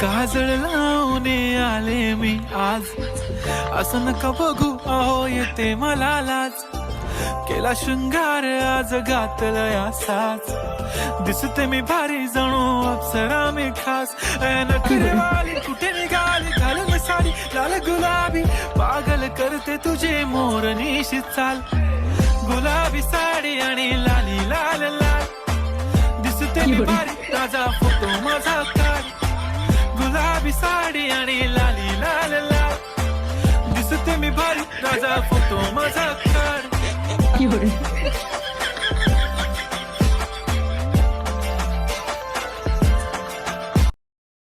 काजळ लावून आले मी आज, असं नका बघू अहो येते मला लाज. केला शृंगार आज घातलाय असाच, दिसते मी भारी जणू अप्सरा मी खास. नखरेवाली कुठे निघाली घालून साडी लाल गुलाबी, पागल करते तुझे मोरनीशी चाल. गुलाबी साडी आणि लाली लाल लाल, दिसते मी भारी ताजा फोटो माझा काढ. गुलाबी साडी आणि लाली लाल लाल, दिसते मी भारी ताजा फोटो माझा काढ.